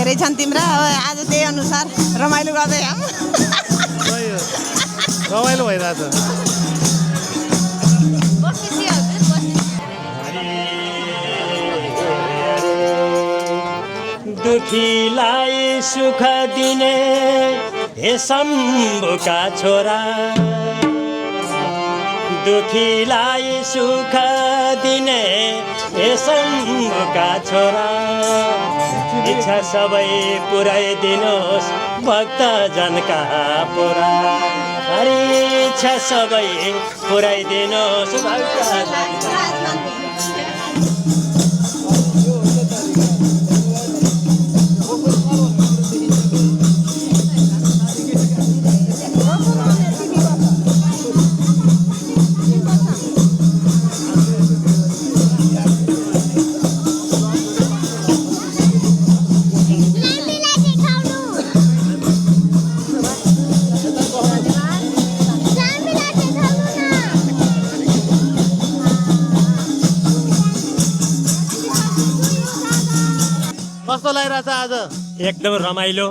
धेरै छन् तिम्रा आज त्यही अनुसार रमाइलो गर्दै आऊ रमाइलो भइरहेछ दुखीलाई सुख दिने हे शम्भुका छोरा दुखीलाई सुख दिने हे शम्भुका छोरा इच्छा सबै पुर्याइदिनुहोस् भक्तजनका पुरा हरि इच्छा सबै पुर्याइदिनुहोस् भक्तजनका कस्तो लागिरहेछ आज एकदम रमाइलो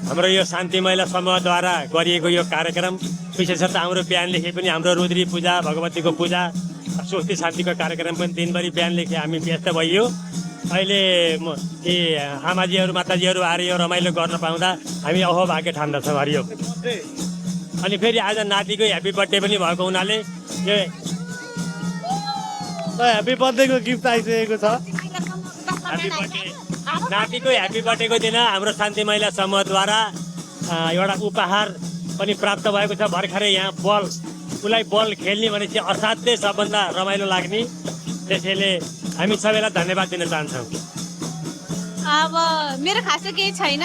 हाम्रो यो शान्ति महिला समूहद्वारा गरिएको यो कार्यक्रम विशेषतः हाम्रो बिहानदेखि पनि हाम्रो रुद्री पूजा भगवतीको पूजा स्वस्ति शान्तिको कार्यक्रम पनि दिनभरि बिहानदेखि हामी व्यस्त भइयो अहिले यी आमाजीहरू माताजीहरू आएर यो रमाइलो गर्न पाउँदा हामी अहो भाग्य ठान्दछौँ हरियो अनि फेरि आज नातिको ह्याप्पी बर्थडे पनि भएको हुनाले यो ह्याप्पी बर्थडेको गिफ्ट आइसकेको छ ह्याप्पी बर्थडे नातिको ह्याप्पी बर्थडेको दिन हाम्रो शान्ति महिला समूहद्वारा एउटा उपहार पनि प्राप्त भएको छ भर्खरै यहाँ बल उसलाई बल खेल्ने भनेपछि असाध्यै सबभन्दा रमाइलो लाग्ने त्यसैले हामी सबैलाई धन्यवाद दिन चाहन्छौँ अब मेरो खासै केही छैन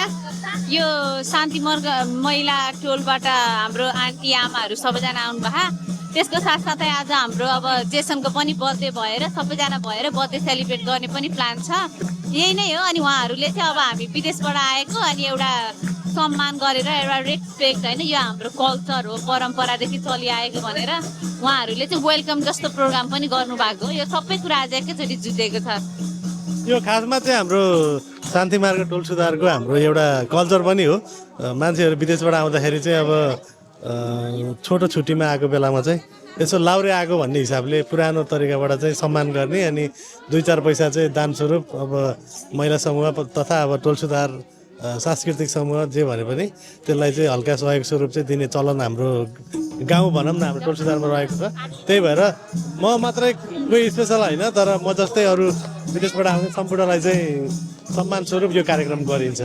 यो शान्ति महिला टोलबाट हाम्रो आन्टी आमाहरू सबैजना आउनुभयो त्यसको साथसाथै आज हाम्रो अब जेसनको पनि बर्थडे भएर सबैजना भएर बर्थडे सेलिब्रेट गर्ने पनि प्लान छ यही नै हो अनि उहाँहरूले चाहिँ अब हामी विदेशबाट आएको अनि एउटा सम्मान गरेर एउटा रेस्पेक्ट होइन यो हाम्रो कल्चर हो परम्परादेखि चलिआएको भनेर उहाँहरूले चाहिँ वेलकम जस्तो प्रोग्राम पनि गर्नुभएको हो यो सबै कुरा आज एकैचोटि जुटेको छ यो खासमा चाहिँ हाम्रो शान्ति मार्ग टोल सुधारको हाम्रो एउटा कल्चर पनि हो मान्छेहरू विदेशबाट आउँदाखेरि चाहिँ अब छोटो छुट्टीमा आएको बेलामा चाहिँ यसो लाउरे आएको भन्ने हिसाबले पुरानो तरिकाबाट चाहिँ सम्मान गर्ने अनि 2-4 पैसा चाहिँ दान स्वरूप अब महिला समूह तथा अब टोल सुधार सांस्कृतिक समूह जे भने पनि त्यसलाई चाहिँ हल्का सहयोग स्वरूप चाहिँ दिने चलन हाम्रो गाउँ भनौँ न हाम्रो टोल सुधारमा रहेको छ त्यही भएर म मात्रै कोही स्पेसल होइन तर म जस्तै अरू विदेशबाट आउने सम्पूर्णलाई चाहिँ सम्मान स्वरूप यो कार्यक्रम गरिन्छ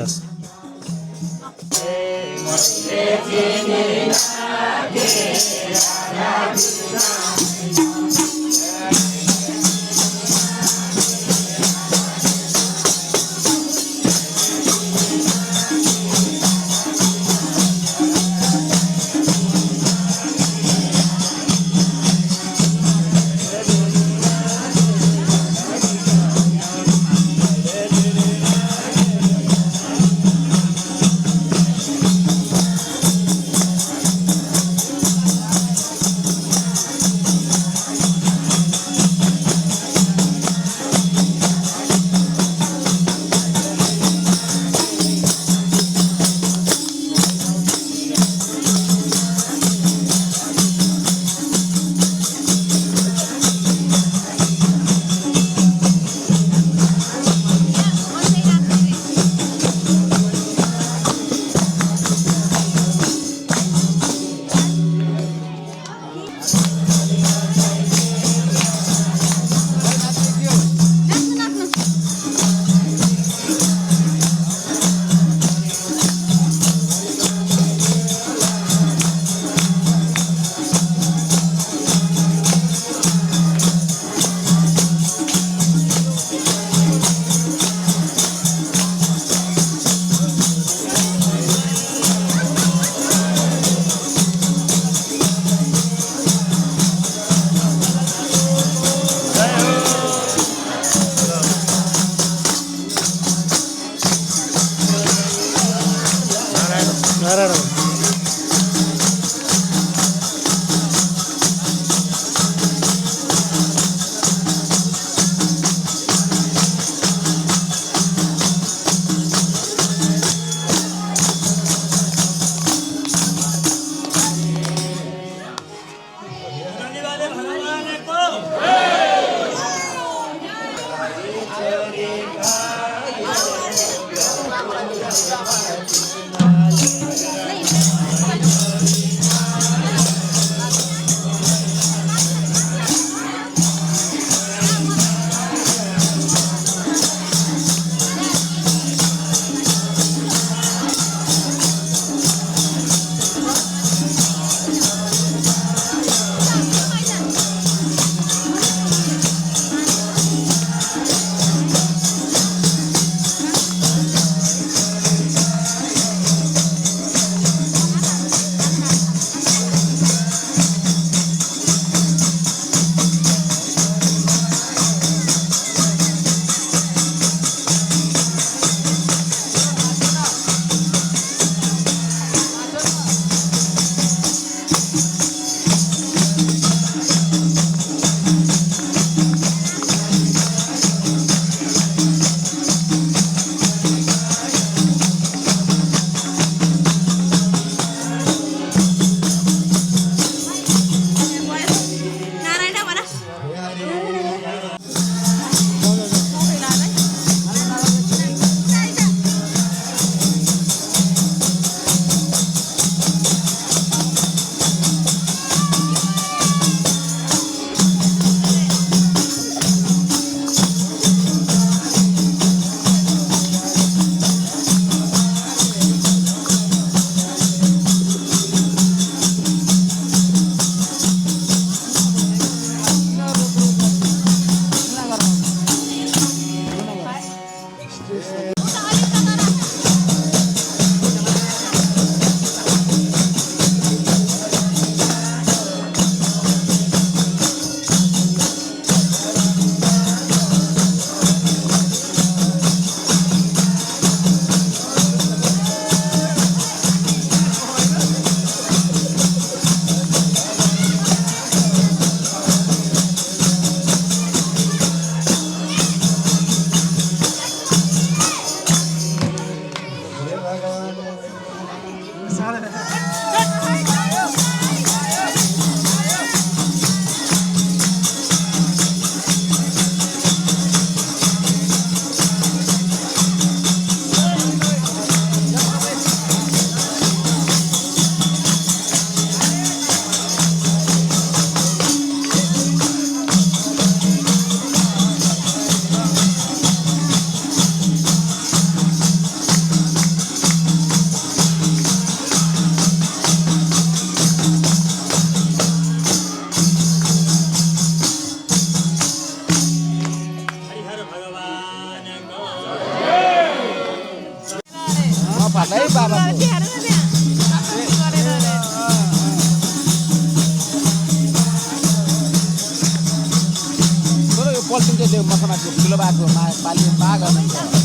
अहिले मठमाथि ठुलो बाको पाली माग गर्नुहुन्छ